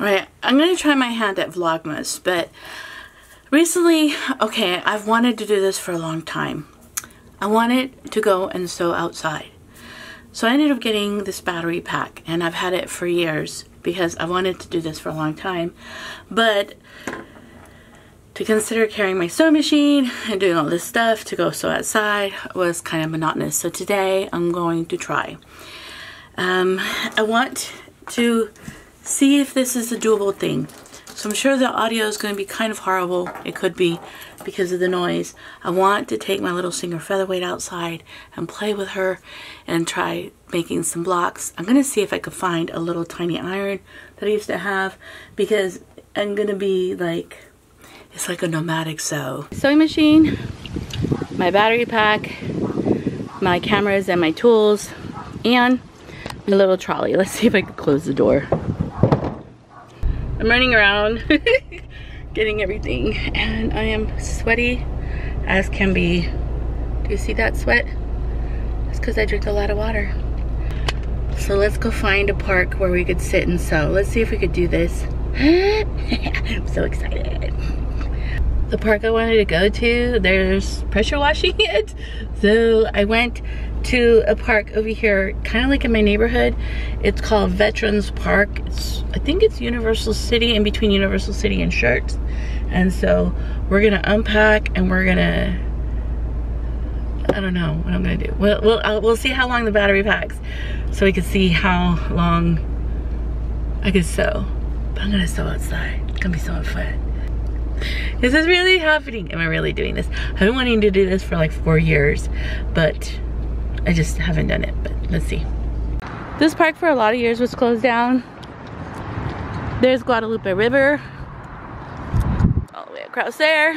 Alright, I'm going to try my hand at Vlogmas, but recently, okay, I've wanted to do this for a long time. I wanted to go and sew outside. So I ended up getting this battery pack, and I've had it for years because I wanted to do this for a long time. But to consider carrying my sewing machine and doing all this stuff to go sew outside was kind of monotonous. So today I'm going to try. I want to see if this is a doable thing. So I'm sure the audio is going to be kind of horrible. It could be because of the noise. I want to take my little Singer Featherweight outside and play with her and try making some blocks. I'm going to see if I could find a little tiny iron that I used to have, because I'm going to be like, it's like a nomadic sew. Sewing machine, my battery pack, my cameras and my tools, and my little trolley. Let's see if I can close the door. I'm running around getting everything, and I am sweaty as can be. Do you see that sweat? It's because I drink a lot of water. So let's go find a park where we could sit and sew. Let's see if we could do this. I'm so excited. The park I wanted to go to, there's pressure washing it. So I went to a park over here, kind of like in my neighborhood. It's called Veterans Park. I think it's Universal City, in between Universal City and Shirts. And so we're gonna unpack and we're gonna, I don't know what I'm gonna do. We'll see how long the battery packs, so we can see how long I can sew. But I'm gonna sew outside. It's gonna be so much fun. Is this really happening? Am I really doing this? I've been wanting to do this for like 4 years, but I just haven't done it. But let's see. This park for a lot of years was closed down. There's Guadalupe River all the way across there.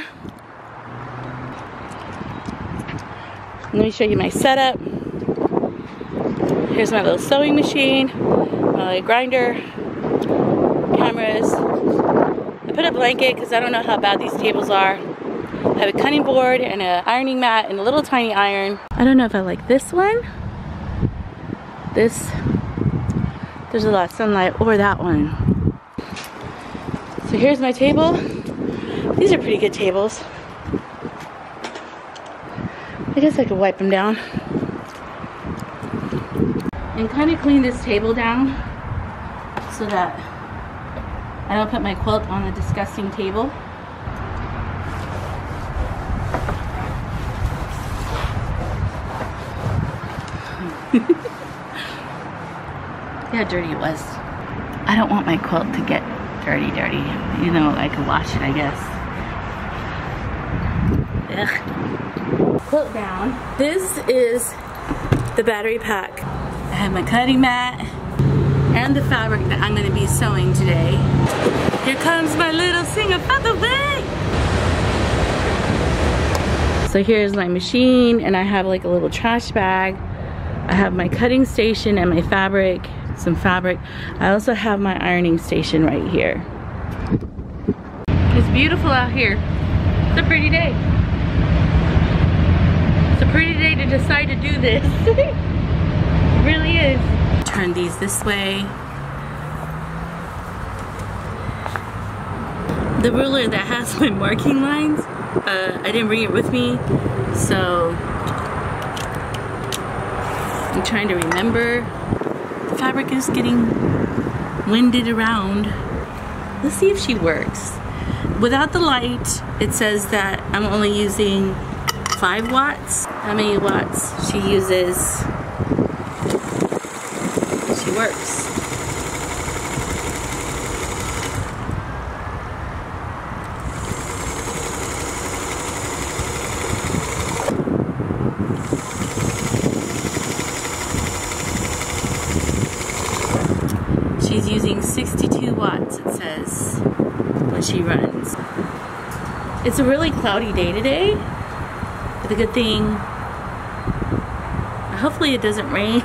Let me show you my setup. Here's my little sewing machine, my grinder, cameras. I put a blanket because I don't know how bad these tables are. I have a cutting board and an ironing mat and a little tiny iron. I don't know if I like this one. There's a lot of sunlight, or that one. So here's my table. These are pretty good tables. I guess I could wipe them down. And kind of clean this table down so that I don't put my quilt on a disgusting table. See how dirty it was. I don't want my quilt to get dirty. You know, I could wash it, I guess. Ugh. Quilt down. This is the battery pack. I have my cutting mat and the fabric that I'm going to be sewing today. Here comes my little Singer Featherweight. So here's my machine, and I have like a little trash bag. I have my cutting station and my fabric, some fabric. I also have my ironing station right here. It's beautiful out here. It's a pretty day. It's a pretty day to decide to do this. It really is. Turn these this way. The ruler that has my marking lines, I didn't bring it with me, so I'm trying to remember. The fabric is getting winded around. Let's see if she works. Without the light, it says that I'm only using 5 watts. How many watts she uses? She works. She's using 62 watts, it says, when she runs. It's a really cloudy day today, but the good thing, hopefully it doesn't rain.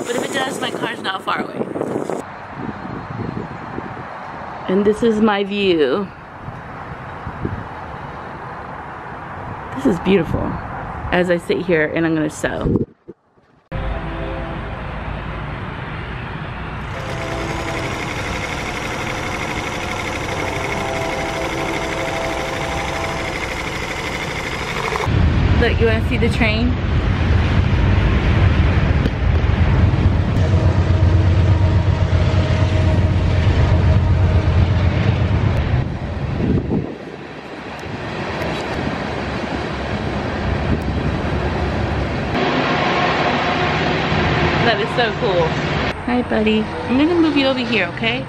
But if it does, my car's not far away. And this is my view. This is beautiful as I sit here and I'm gonna sew. You want to see the train? That is so cool. Hi, buddy. I'm gonna move you over here, okay?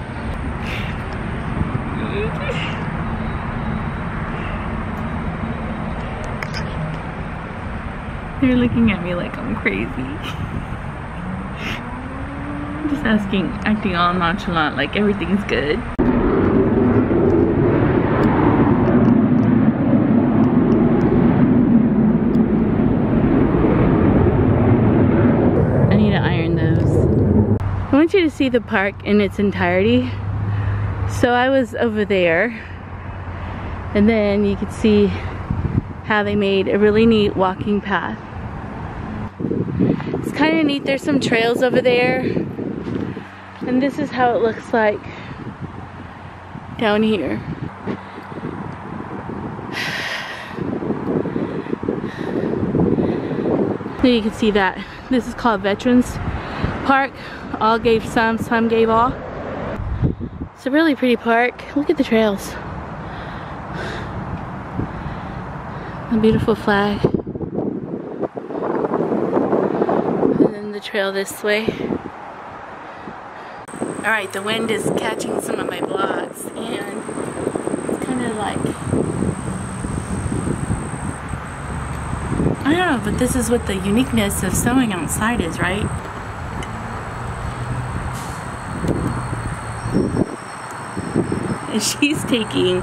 They're looking at me like I'm crazy. I'm just acting all nonchalant, like everything's good. I need to iron those. I want you to see the park in its entirety. So I was over there, and then you could see how they made a really neat walking path. It's kind of neat. There's some trails over there, and this is how it looks like down here. So you can see that this is called Veterans Park. All gave some gave all. It's a really pretty park. Look at the trails. A beautiful flag. And then the trail this way. Alright, the wind is catching some of my vlogs, and it's kind of like, I don't know, but this is what the uniqueness of sewing outside is, right? And she's taking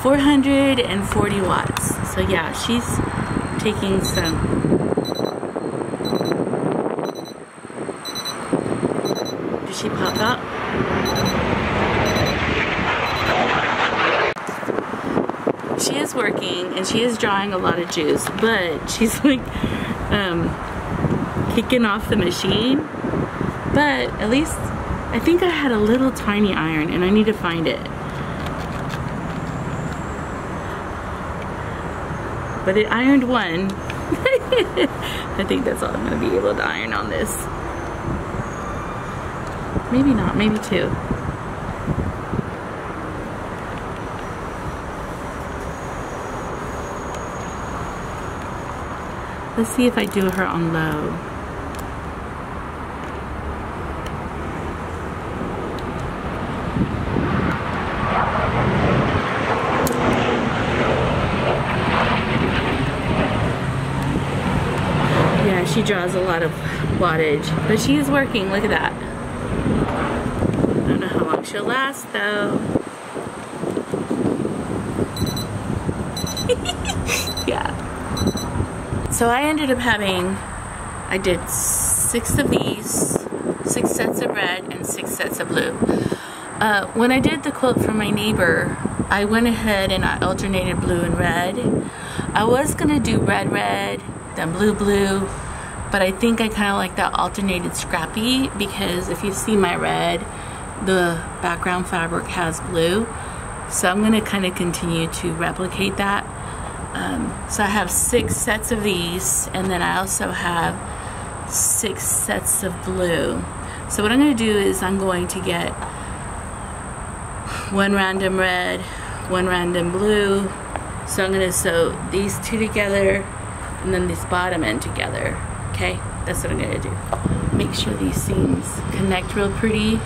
440 watts. So yeah, she's taking some. Did she pop up? She is working and she is drawing a lot of juice, but she's like kicking off the machine. But at least I think I had a little tiny iron and I need to find it. But it ironed one. I think that's all I'm going to be able to iron on this. Maybe not, maybe two. Let's see if I do her on low. Yeah, she draws a lot of wattage, but she is working. Look at that. I don't know how long she'll last though. Yeah. So I ended up having, I did 6 of these, 6 sets of red and 6 sets of blue. When I did the quilt for my neighbor, I went ahead and I alternated blue and red. I was gonna do red, red, then blue, blue, but I think I kind of like that alternated scrappy, because if you see my red, the background fabric has blue. So I'm gonna kind of continue to replicate that. So I have 6 sets of these, and then I also have 6 sets of blue. So what I'm going to do is I'm going to get 1 random red, 1 random blue. So I'm going to sew these 2 together and then this bottom end together. Okay, that's what I'm going to do. Make sure these seams connect real pretty.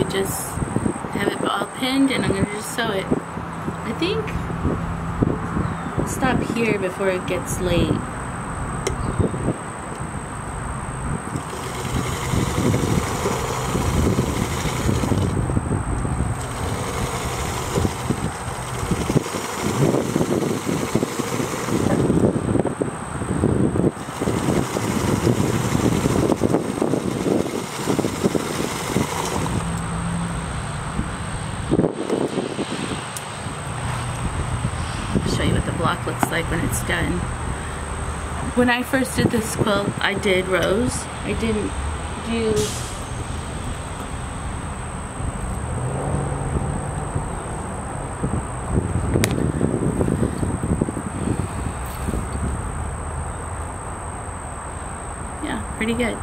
Just have it all pinned, and I'm going to just sew it. I think I'll stop here before it gets late. looks like when it's done. When I first did this quilt, I did rose. I didn't do pretty good.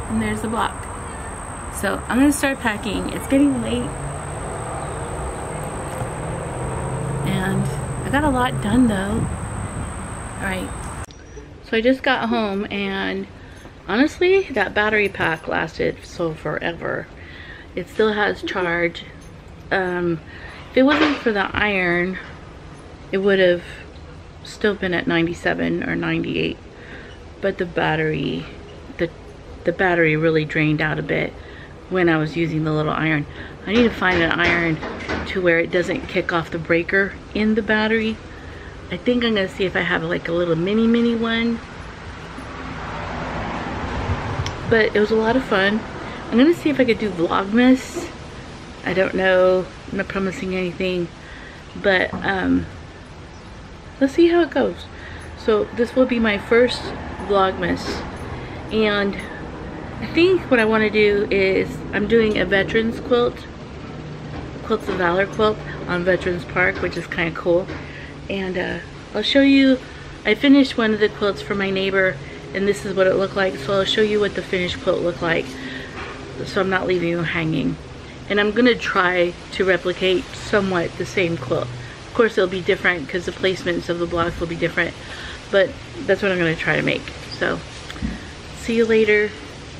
And there's the block. So I'm gonna start packing. It's getting late. And I got a lot done though. Alright. So I just got home and honestly that battery pack lasted so forever. It still has charge. If it wasn't for the iron, it would have still been at 97 or 98. But the battery really drained out a bit when I was using the little iron. I need to find an iron to where it doesn't kick off the breaker in the battery. I think I'm gonna see if I have like a little mini one. But it was a lot of fun. I'm gonna see if I could do Vlogmas. I don't know, I'm not promising anything, but let's see how it goes. So this will be my first Vlogmas, and I think what I want to do is I'm doing a veterans quilt, Quilts of Valor quilt on Veterans Park, which is kind of cool. And I'll show you, I finished one of the quilts for my neighbor and this is what it looked like, so I'll show you what the finished quilt looked like so I'm not leaving you hanging. And I'm gonna try to replicate somewhat the same quilt. Of course it'll be different because the placements of the blocks will be different, but that's what I'm gonna try to make. So see you later.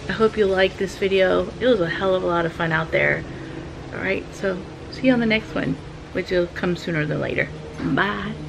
I hope you liked this video. It was a hell of a lot of fun out there. All right, so see you on the next one, which will come sooner than later. Bye.